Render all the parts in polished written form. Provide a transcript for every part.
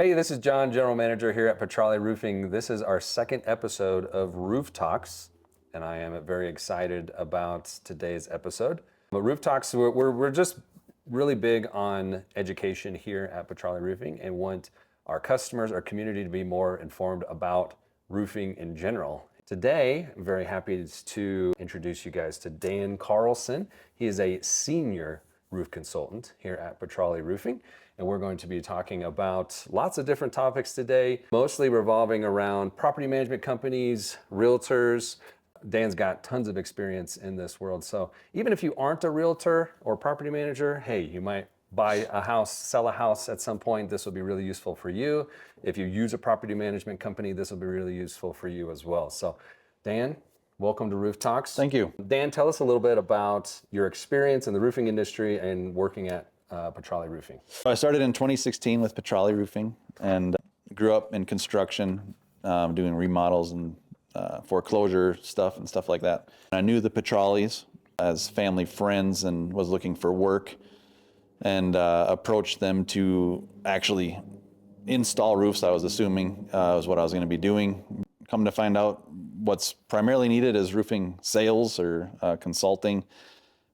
Hey, this is John, General Manager here at Petrale Roofing. This is our second episode of Roof Talks, and I am very excited about today's episode. But Roof Talks, we're just really big on education here at Petrale Roofing and want our customers, our community to be more informed about roofing in general. Today, I'm very happy to introduce you guys to Dan Carlson. He is a senior roof consultant here at Petrale Roofing, and we're going to be talking about lots of different topics today, mostly revolving around property management companies, realtors. Dan's got tons of experience in this world, so even if you aren't a realtor or property manager, hey, you might buy a house, sell a house at some point. This will be really useful for you. If you use a property management company, this will be really useful for you as well. So Dan, welcome to Roof Talks. Thank you. Dan, tell us a little bit about your experience in the roofing industry and working at Petrale Roofing. I started in 2016 with Petrale Roofing and grew up in construction, doing remodels and foreclosure stuff and stuff like that. I knew the Petrales as family friends and was looking for work and approached them to actually install roofs. I was assuming was what I was going to be doing. Come to find out, what's primarily needed is roofing sales or consulting.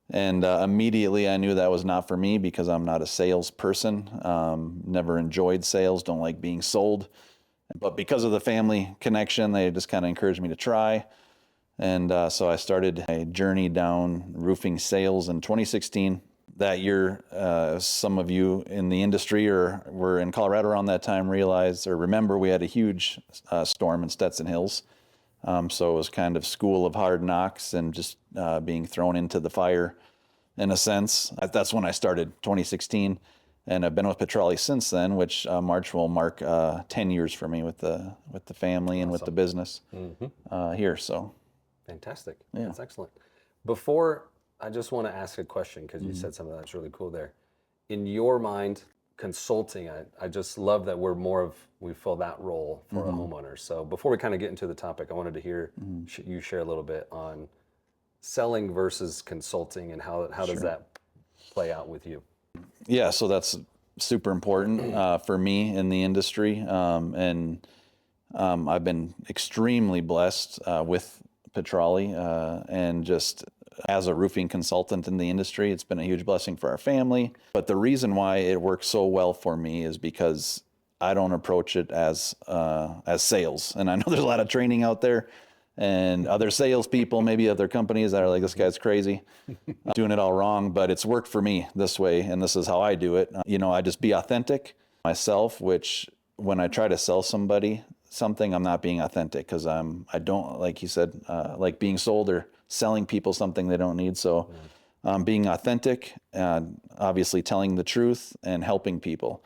And immediately I knew that was not for me because I'm not a salesperson. Never enjoyed sales, don't like being sold. But because of the family connection, they just kind of encouraged me to try. And so I started a journey down roofing sales in 2016. That year, some of you in the industry or were in Colorado around that time realized or remember we had a huge storm in Stetson Hills. So it was kind of school of hard knocks and just being thrown into the fire in a sense. That's when I started, 2016. And I've been with Petrale since then, which March will mark 10 years for me with the family and with the business here. So fantastic. Yeah. That's excellent. Before, I just want to ask a question because you said something that's really cool there. In your mind, consulting, I just love that we fill that role for a homeowner. So before we kind of get into the topic, I wanted to hear you share a little bit on selling versus consulting and how does that play out with you? Yeah, so that's super important for me in the industry. And I've been extremely blessed with Petrale and just as a roofing consultant in the industry, it's been a huge blessing for our family. But the reason why it works so well for me is because I don't approach it as sales. And I know there's a lot of training out there and other salespeople, maybe other companies that are like, this guy's crazy, doing it all wrong. But it's worked for me this way, and this is how I do it. I just be authentic myself, which when I try to sell somebody something, I'm not being authentic because I don't, like you said, like being sold or selling people something they don't need. So being authentic and obviously telling the truth and helping people.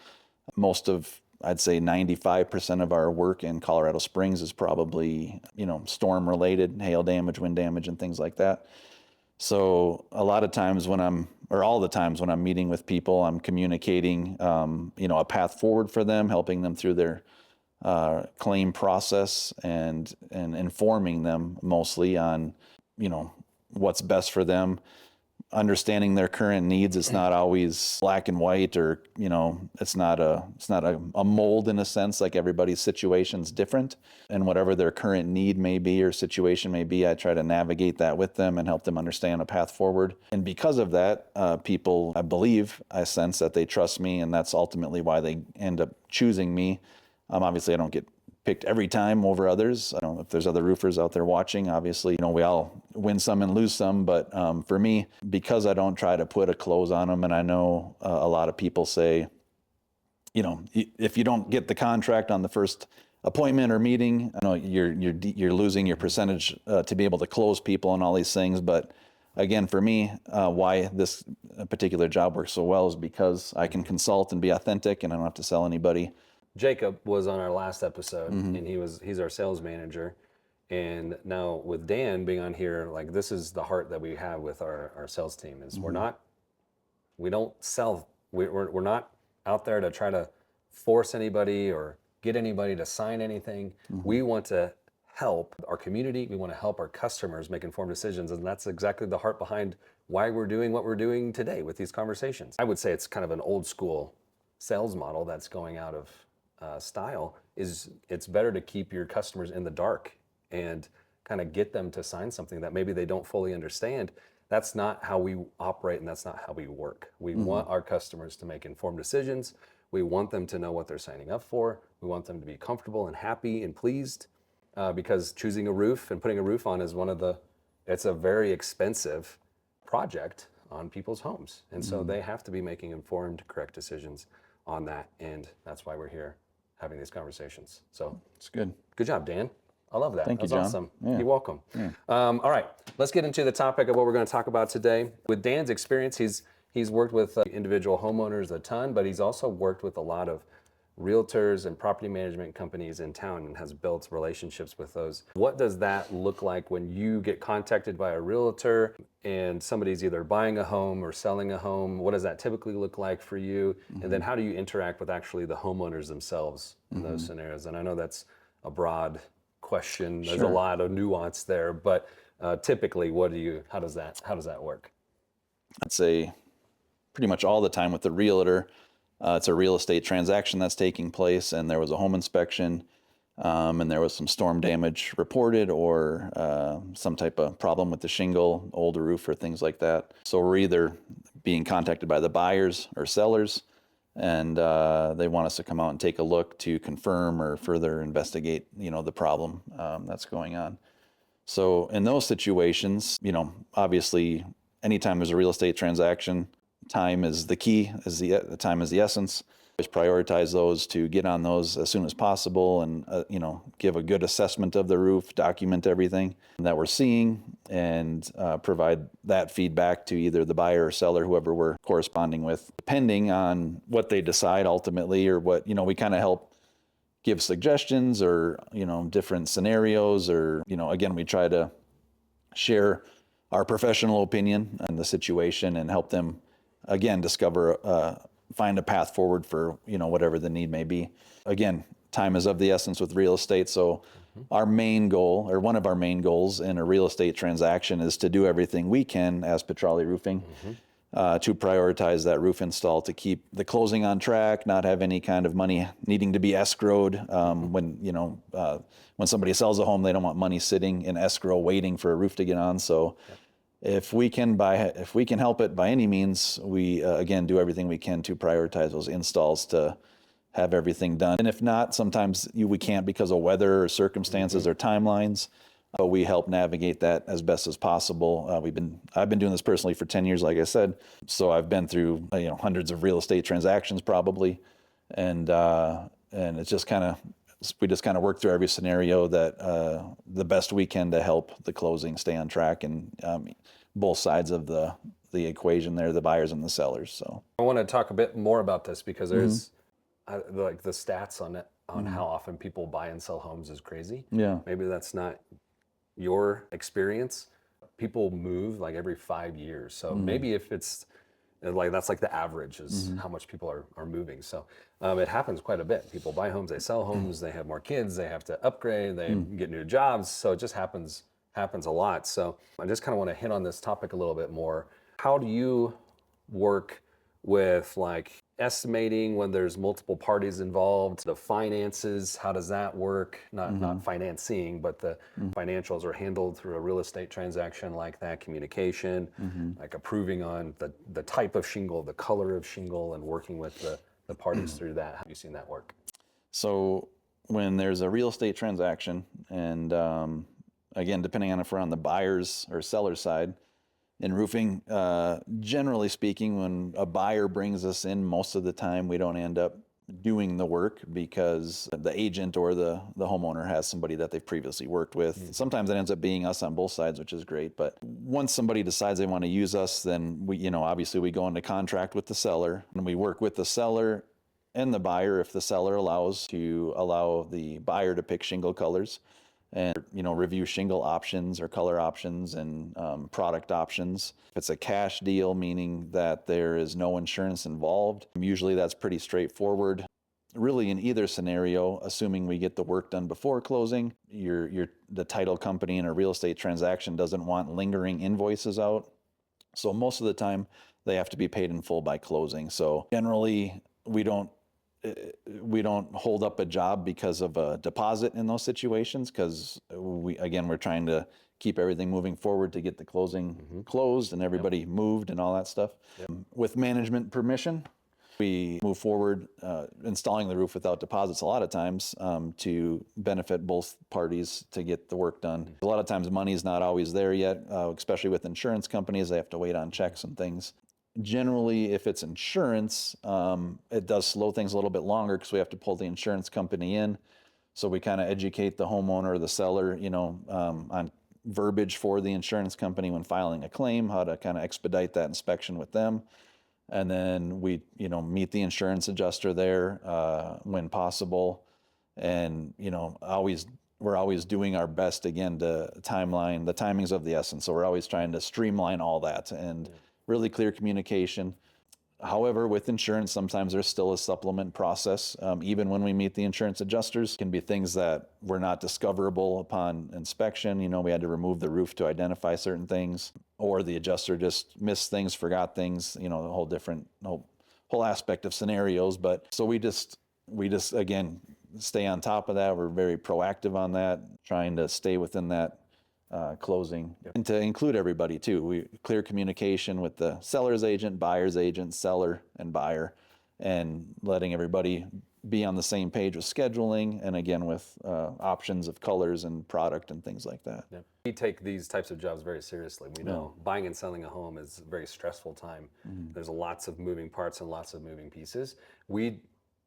I'd say 95% of our work in Colorado Springs is probably, storm related, hail damage, wind damage, and things like that. So a lot of times all the times when I'm meeting with people, I'm communicating, a path forward for them, helping them through their claim process and informing them mostly on, what's best for them, understanding their current needs. It's not always black and white or, it's not a mold in a sense, like everybody's situation's different, and whatever their current need may be or situation may be, I try to navigate that with them and help them understand a path forward. And because of that, people, I sense that they trust me, and that's ultimately why they end up choosing me. Obviously I don't get picked every time over others. I don't know if there's other roofers out there watching. Obviously, we all win some and lose some. But for me, because I don't try to put a close on them, and I know a lot of people say, if you don't get the contract on the first appointment or meeting, I know you're losing your percentage to be able to close people and all these things. But again, for me, why this particular job works so well is because I can consult and be authentic, and I don't have to sell anybody. Jacob was on our last episode, and he's our sales manager. And now with Dan being on here, like, this is the heart that we have with our sales team is we're not out there to try to force anybody or get anybody to sign anything. We want to help our community. We want to help our customers make informed decisions. And that's exactly the heart behind why we're doing what we're doing today with these conversations. I would say it's kind of an old school sales model that's going out of style is it's better to keep your customers in the dark and kind of get them to sign something that maybe they don't fully understand. That's not how we operate, and that's not how we work. We want our customers to make informed decisions. We want them to know what they're signing up for. We want them to be comfortable and happy and pleased, because choosing a roof and putting a roof on is it's a very expensive project on people's homes. And so they have to be making informed, correct decisions on that. And that's why we're here having these conversations. So It's good. good job, Dan. I love that. Thank you, That's John. awesome. Yeah. You're welcome. All right, let's get into the topic of what we're going to talk about today. With Dan's experience, he's worked with individual homeowners a ton, but he's also worked with a lot of realtors and property management companies in town and has built relationships with those. What does that look like when you get contacted by a realtor and somebody's either buying a home or selling a home? What does that typically look like for you? And then how do you interact with actually the homeowners themselves in those scenarios? And I know that's a broad question. There's a lot of nuance there, but typically, how does that work? I'd say pretty much all the time with the realtor, it's a real estate transaction that's taking place, and there was a home inspection, and there was some storm damage reported or some type of problem with the shingle, old roof, or things like that. So we're either being contacted by the buyers or sellers, and they want us to come out and take a look to confirm or further investigate, the problem that's going on. So in those situations, obviously, anytime there's a real estate transaction, time is the key, the time is the essence. Always prioritize those to get on those as soon as possible and, give a good assessment of the roof, document everything that we're seeing, and provide that feedback to either the buyer or seller, whoever we're corresponding with, depending on what they decide ultimately, or what, we kind of help give suggestions or, different scenarios, or, again, we try to share our professional opinion on the situation and help them, again, find a path forward for, whatever the need may be. Again, time is of the essence with real estate. So our main goal, or one of our main goals in a real estate transaction, is to do everything we can as Petrale Roofing to prioritize that roof install, to keep the closing on track, not have any kind of money needing to be escrowed. When somebody sells a home, they don't want money sitting in escrow waiting for a roof to get on. So if we can help it by any means, we again do everything we can to prioritize those installs to have everything done. And if not, sometimes we can't because of weather or circumstances or timelines, but we help navigate that as best as possible. I've been doing this personally for 10 years, like I said, so I've been through hundreds of real estate transactions probably, and it's just we just kind of work through every scenario that the best we can to help the closing stay on track, and both sides of the equation there, the buyers and the sellers. So I want to talk a bit more about this because there's like the stats on it, on how often people buy and sell homes is crazy. Yeah. Maybe that's not your experience. People move like every 5 years. So maybe if it's like, that's like the average is how much people are moving. So it happens quite a bit. People buy homes, they sell homes, they have more kids, they have to upgrade, they get new jobs. So it just happens a lot. So I just kind of want to hit on this topic a little bit more. How do you work with like estimating when there's multiple parties involved, the finances, how does that work? Not financing, but the financials are handled through a real estate transaction like that, communication, like approving on the type of shingle, the color of shingle, and working with the parties through that. How have you seen that work? So when there's a real estate transaction, and again, depending on if we're on the buyer's or seller's side, in roofing, generally speaking, when a buyer brings us in, most of the time we don't end up doing the work because the agent or the homeowner has somebody that they've previously worked with. Sometimes it ends up being us on both sides, which is great. But once somebody decides they want to use us, then we, obviously we go into contract with the seller, and we work with the seller and the buyer, if the seller allows, to allow the buyer to pick shingle colors, and review shingle options or color options and product options. If it's a cash deal, meaning that there is no insurance involved, usually that's pretty straightforward. Really, in either scenario, assuming we get the work done before closing, the title company in a real estate transaction doesn't want lingering invoices out. So most of the time, they have to be paid in full by closing. So generally, we don't we don't hold up a job because of a deposit in those situations, because we're trying to keep everything moving forward to get the closing closed and everybody moved and all that stuff. With management permission, we move forward installing the roof without deposits a lot of times to benefit both parties to get the work done. A lot of times money is not always there yet, especially with insurance companies. They have to wait on checks and things. Generally, if it's insurance, it does slow things a little bit longer because we have to pull the insurance company in. So we kind of educate the homeowner or the seller, on verbiage for the insurance company when filing a claim, how to kind of expedite that inspection with them. And then we, meet the insurance adjuster there when possible. And, we're always doing our best, again, to the timing's of the essence. So we're always trying to streamline all that and really clear communication. However, with insurance, sometimes there's still a supplement process. Even when we meet the insurance adjusters, can be things that were not discoverable upon inspection. We had to remove the roof to identify certain things, or the adjuster just missed things, forgot things, the whole aspect of scenarios. But so we just again, stay on top of that. We're very proactive on that, trying to stay within that closing, and to include everybody too. We clear communication with the seller's agent, buyer's agent, seller, and buyer, and letting everybody be on the same page with scheduling, and again with options of colors and product and things like that. Yeah. We take these types of jobs very seriously. We know buying and selling a home is a very stressful time. There's lots of moving parts and lots of moving pieces.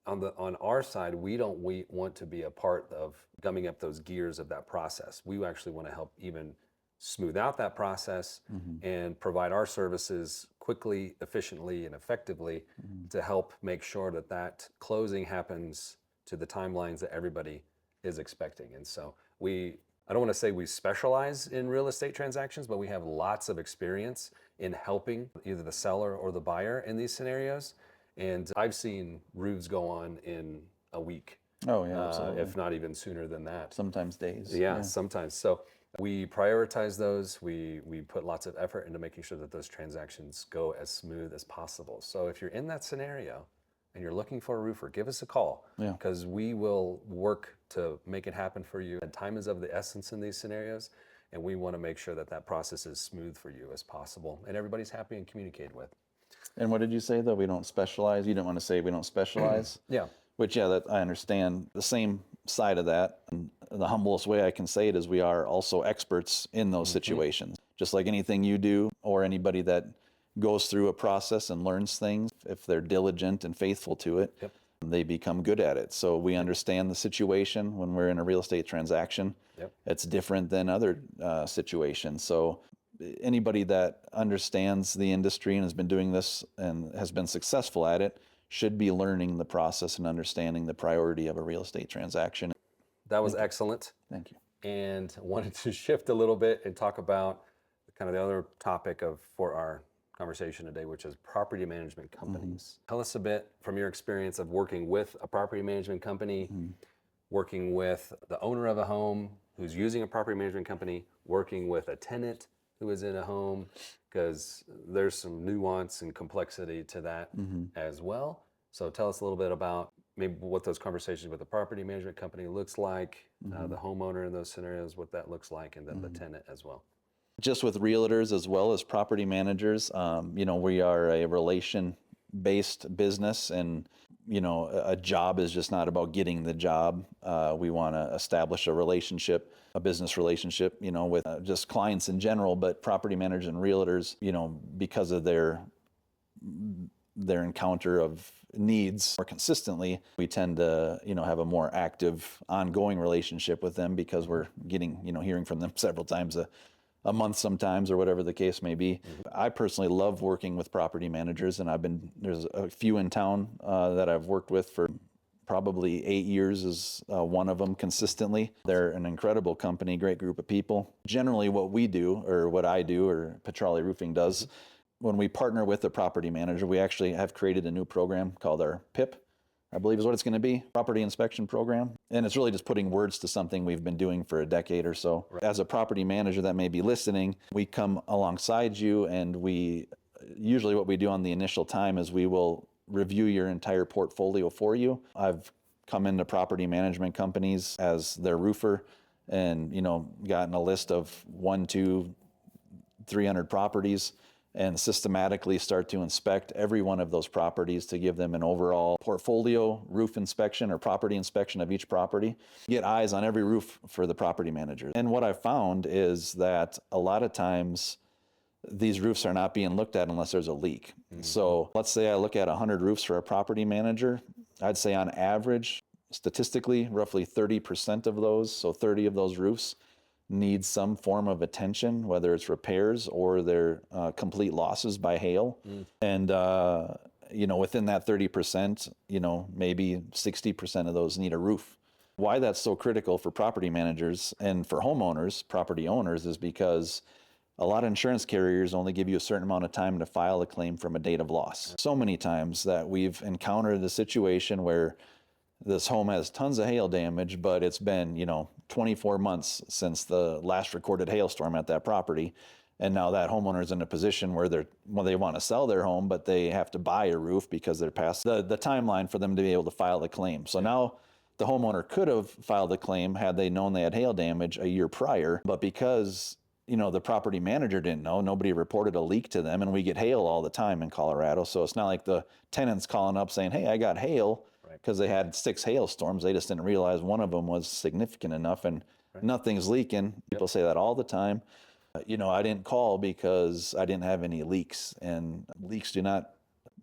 On our side, we don't want to be a part of gumming up those gears of that process. We actually want to help even smooth out that process and provide our services quickly, efficiently, and effectively to help make sure that closing happens to the timelines that everybody is expecting. And so I don't want to say we specialize in real estate transactions, but we have lots of experience in helping either the seller or the buyer in these scenarios. And I've seen roofs go on in a week. Oh, yeah, absolutely. If not even sooner than that. Sometimes days. Yeah, sometimes. So we prioritize those. We put lots of effort into making sure that those transactions go as smooth as possible. So if you're in that scenario and you're looking for a roofer, give us a call, because we will work to make it happen for you. And time is of the essence in these scenarios, and we want to make sure that process is smooth for you as possible and everybody's happy and communicated with. And what did you say, though? We don't specialize? You didn't want to say we don't specialize? Yeah. Which, that I understand the same side of that. And the humblest way I can say it is we are also experts in those situations. Just like anything you do, or anybody that goes through a process and learns things, if they're diligent and faithful to it, they become good at it. So we understand the situation when we're in a real estate transaction. It's different than other situations. So anybody that understands the industry and has been doing this and has been successful at it should be learning the process and understanding the priority of a real estate transaction. That was excellent. Thank you. And wanted to shift a little bit and talk about kind of the other topic for our conversation today, which is property management companies. Tell us a bit from your experience of working with a property management company, working with the owner of a home who's using a property management company, working with a tenant who is in a home, because there's some nuance and complexity to that as well. So tell us a little bit about maybe what those conversations with the property management company looks like, the homeowner in those scenarios, what that looks like, and then the tenant as well. Just with realtors as well as property managers, we are a relation-based business, and a job is just not about getting the job. We want to establish a relationship, a business relationship, with just clients in general, but property managers and realtors, because of their encounter of needs more consistently, we tend to, have a more active, ongoing relationship with them, because we're getting, hearing from them several times a month sometimes, or whatever the case may be. I personally love working with property managers, and there's a few in town that I've worked with for probably 8 years is one of them consistently. They're an incredible company, great group of people. Generally what we do, or what I do, or Petrale Roofing does, when we partner with a property manager, we actually have created a new program called our PIP, I believe is what it's going to be, Property Inspection Program. And it's really just putting words to something we've been doing for a decade or so. Right. As a property manager that may be listening, we come alongside you, and usually what we do on the initial time is we will review your entire portfolio for you. I've come into property management companies as their roofer and, gotten a list of 1, 2, 300 properties and systematically start to inspect every one of those properties to give them an overall portfolio roof inspection or property inspection of each property. Get eyes on every roof for the property manager. And what I've found is that a lot of times these roofs are not being looked at unless there's a leak. So let's say I look at 100 roofs for a property manager. I'd say on average, statistically, roughly 30% of those, so 30 of those roofs, need some form of attention, whether it's repairs or they're complete losses by hail. And, within that 30%, maybe 60% of those need a roof. Why that's so critical for property managers and for homeowners, property owners, is because a lot of insurance carriers only give you a certain amount of time to file a claim from a date of loss. So many times that we've encountered a situation where this home has tons of hail damage, but it's been, 24 months since the last recorded hailstorm at that property. And now that homeowner's in a position where they want to sell their home, but they have to buy a roof because they're past the timeline for them to be able to file the claim. So now the homeowner could have filed the claim had they known they had hail damage a year prior, but because the property manager didn't know, nobody reported a leak to them, and we get hail all the time in Colorado. So it's not like the tenant's calling up saying, hey, I got hail, because they had 6 hailstorms. They just didn't realize one of them was significant enough, and nothing's leaking. People say that all the time. I didn't call because I didn't have any leaks, and leaks do not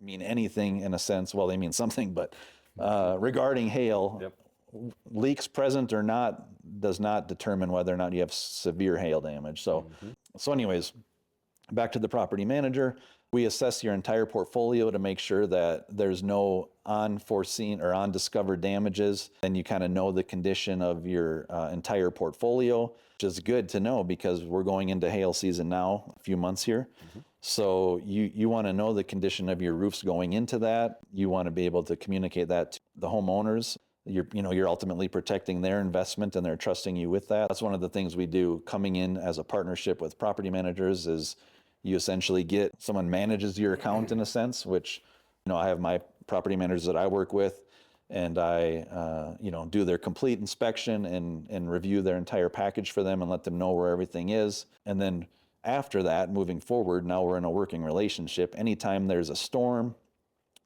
mean anything in a sense. Well, they mean something, but regarding hail, leaks present or not does not determine whether or not you have severe hail damage. So anyways, back to the property manager. We assess your entire portfolio to make sure that there's no unforeseen or undiscovered damages, and you kind of know the condition of your entire portfolio, which is good to know because we're going into hail season now, a few months here. So you want to know the condition of your roofs going into that. You want to be able to communicate that to the homeowners. You're ultimately protecting their investment, and they're trusting you with that. That's one of the things we do coming in as a partnership with property managers is you essentially get someone manages your account in a sense, which, I have my property managers that I work with, and I, do their complete inspection and review their entire package for them and let them know where everything is. And then after that, moving forward, now we're in a working relationship. Anytime there's a storm,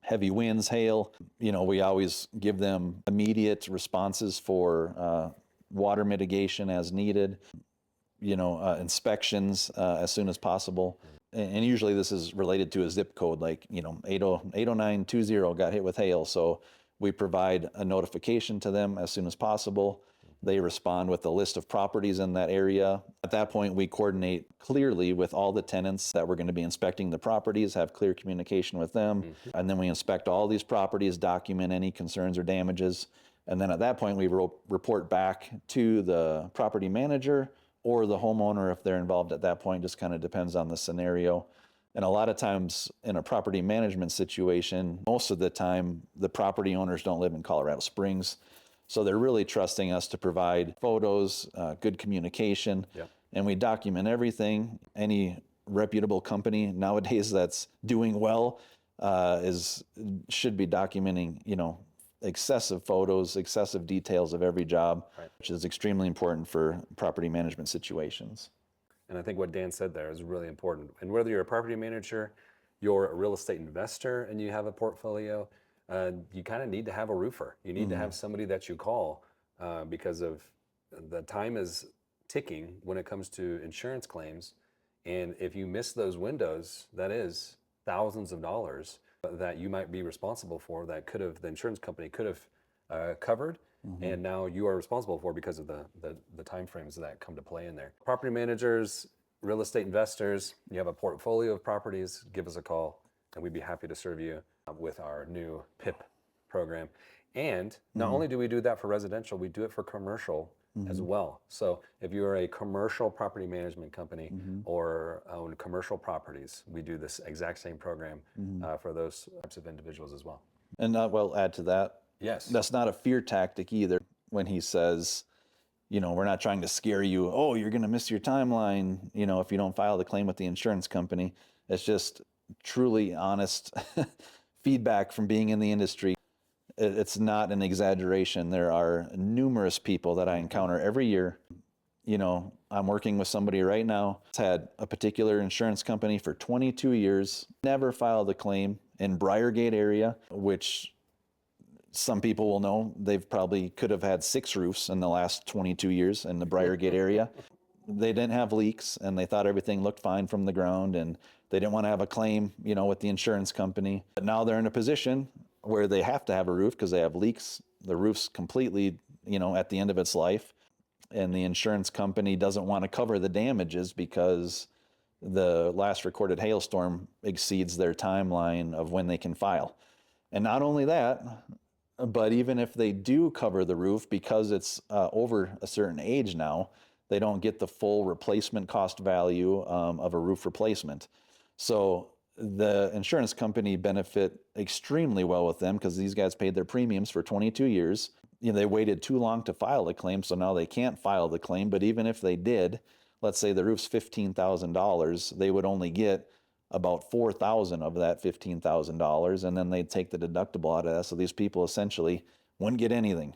heavy winds, hail, we always give them immediate responses for water mitigation as needed. Inspections as soon as possible. And usually this is related to a zip code, like, 80920 got hit with hail. So we provide a notification to them as soon as possible. They respond with a list of properties in that area. At that point, we coordinate clearly with all the tenants that we're going to be inspecting the properties, have clear communication with them. And then we inspect all these properties, document any concerns or damages. And then at that point, we report back to the property manager or the homeowner if they're involved at that point. Just kind of depends on the scenario. And a lot of times in a property management situation, most of the time, the property owners don't live in Colorado Springs. So they're really trusting us to provide photos, good communication, and we document everything. Any reputable company nowadays that's doing well should be documenting, excessive photos, excessive details of every job, which is extremely important for property management situations. And I think what Dan said there is really important. And whether you're a property manager, you're a real estate investor, and you have a portfolio, you kind of need to have a roofer. You need to have somebody that you call because of the time is ticking when it comes to insurance claims. And if you miss those windows, that is thousands of dollars that you might be responsible for that the insurance company could have covered. And now you are responsible for because of the time frames that come to play in there. Property managers, real estate investors, you have a portfolio of properties, give us a call and we'd be happy to serve you with our new PIP program. And not only do we do that for residential, we do it for commercial as well. So if you're a commercial property management company or own commercial properties, we do this exact same program for those types of individuals as well. And we'll add to that. Yes. That's not a fear tactic either when he says, we're not trying to scare you. Oh, you're going to miss your timeline, if you don't file the claim with the insurance company. It's just truly honest feedback from being in the industry, it's not an exaggeration. There are numerous people that I encounter every year. You know, I'm working with somebody right now that's had a particular insurance company for 22 years, never filed a claim in Briargate area, which some people will know they've probably could have had 6 roofs in the last 22 years in the Briargate area. They didn't have leaks and they thought everything looked fine from the ground, and they didn't want to have a claim, you know, with the insurance company. But now they're in a position where they have to have a roof because they have leaks. The roof's completely, you know, at the end of its life, and the insurance company doesn't want to cover the damages because the last recorded hailstorm exceeds their timeline of when they can file. And not only that, but even if they do cover the roof, because it's over a certain age now, they don't get the full replacement cost value of a roof replacement. So the insurance company benefit extremely well with them because these guys paid their premiums for 22 years. You know, they waited too long to file a claim, so now they can't file the claim. But even if they did, let's say the roof's $15,000, they would only get about $4,000 of that $15,000, and then they'd take the deductible out of that. So these people essentially wouldn't get anything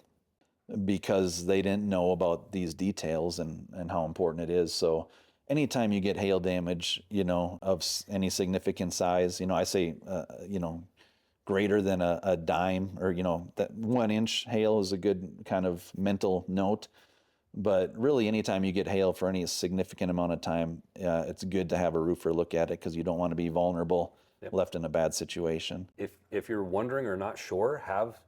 because they didn't know about these details and how important it is. So anytime you get hail damage, you know, of any significant size, you know, I say, you know, greater than a dime, or, you know, that 1 inch hail is a good kind of mental note. But really, anytime you get hail for any significant amount of time, it's good to have a roofer look at it because you don't want to be vulnerable, left in a bad situation. If you're wondering or not sure, have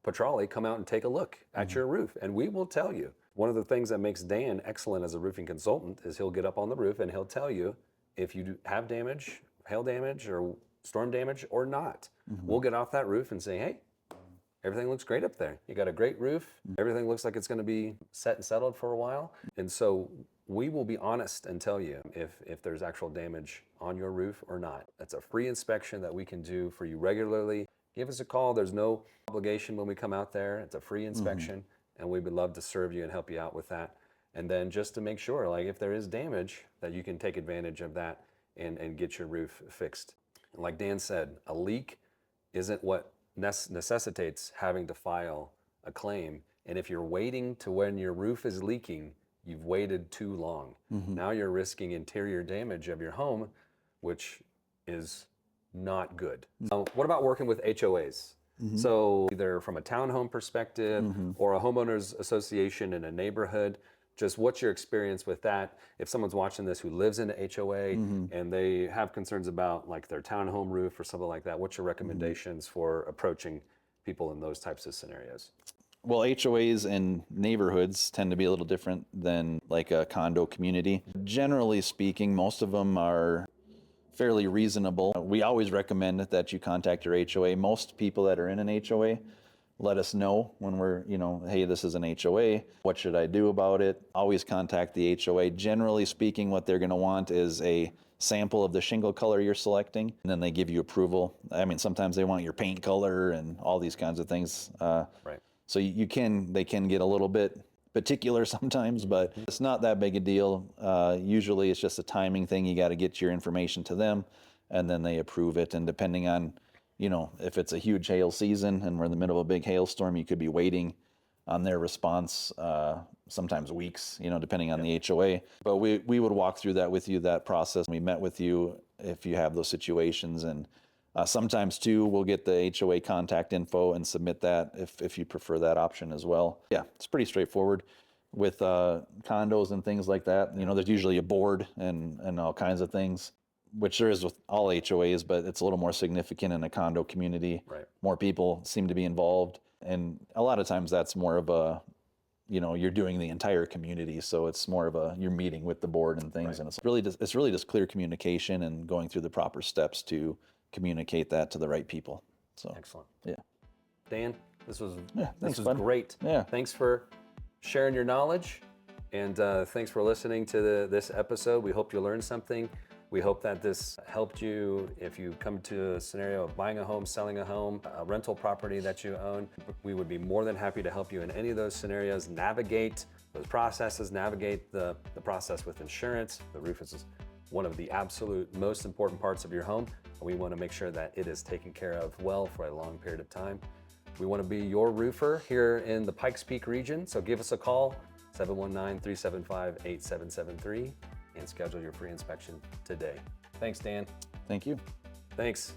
Petrale come out and take a look at your roof, and we will tell you. One of the things that makes Dan excellent as a roofing consultant is he'll get up on the roof and he'll tell you if you have damage, hail damage or storm damage or not. We'll get off that roof and say, hey, everything looks great up there. You got a great roof. Everything looks like it's going to be set and settled for a while. And so we will be honest and tell you if there's actual damage on your roof or not. That's a free inspection that we can do for you regularly. Give us a call. There's no obligation when we come out there. It's a free inspection, and we would love to serve you and help you out with that. And then just to make sure, like if there is damage, that you can take advantage of that and get your roof fixed. And like Dan said, a leak isn't what necessitates having to file a claim. And if you're waiting to when your roof is leaking, you've waited too long. Now you're risking interior damage of your home, which is not good. What about working with HOAs? So either from a townhome perspective or a homeowners association in a neighborhood, just what's your experience with that? If someone's watching this who lives in an HOA and they have concerns about like their townhome roof or something like that, what's your recommendations for approaching people in those types of scenarios? Well, HOAs in neighborhoods tend to be a little different than like a condo community. Generally speaking, most of them are fairly reasonable. We always recommend that you contact your HOA. Most people that are in an HOA let us know when we're, you know, hey, this is an HOA. What should I do about it? Always contact the HOA. Generally speaking, what they're going to want is a sample of the shingle color you're selecting, and then they give you approval. I mean, sometimes they want your paint color and all these kinds of things. Right. So they can get a little bit particular sometimes, but it's not that big a deal. Usually it's just a timing thing. You got to get your information to them and then they approve it. And depending on, you know, if it's a huge hail season and we're in the middle of a big hailstorm, you could be waiting on their response, sometimes weeks, you know, depending on the HOA. But we would walk through that with you, that process. We met with you if you have those situations. And sometimes too, we'll get the HOA contact info and submit that if you prefer that option as well. Yeah, it's pretty straightforward. With condos and things like that, you know, there's usually a board and all kinds of things, which there is with all HOAs, but it's a little more significant in a condo community. Right. More people seem to be involved. And a lot of times that's more of a, you know, you're doing the entire community. So it's more of you're meeting with the board and things. Right. And it's really just clear communication and going through the proper steps to communicate that to the right people. So excellent. Yeah. Dan, this was bud. great. Yeah. Thanks for sharing your knowledge, and thanks for listening to this episode. We hope you learned something. We hope that this helped you if you come to a scenario of buying a home, selling a home, a rental property that you own. We would be more than happy to help you in any of those scenarios, navigate those processes, navigate the process with insurance. The roof is one of the absolute most important parts of your home. And we want to make sure that it is taken care of well for a long period of time. We want to be your roofer here in the Pikes Peak region. So give us a call, 719-375-8773, and schedule your free inspection today. Thanks, Dan. Thank you. Thanks.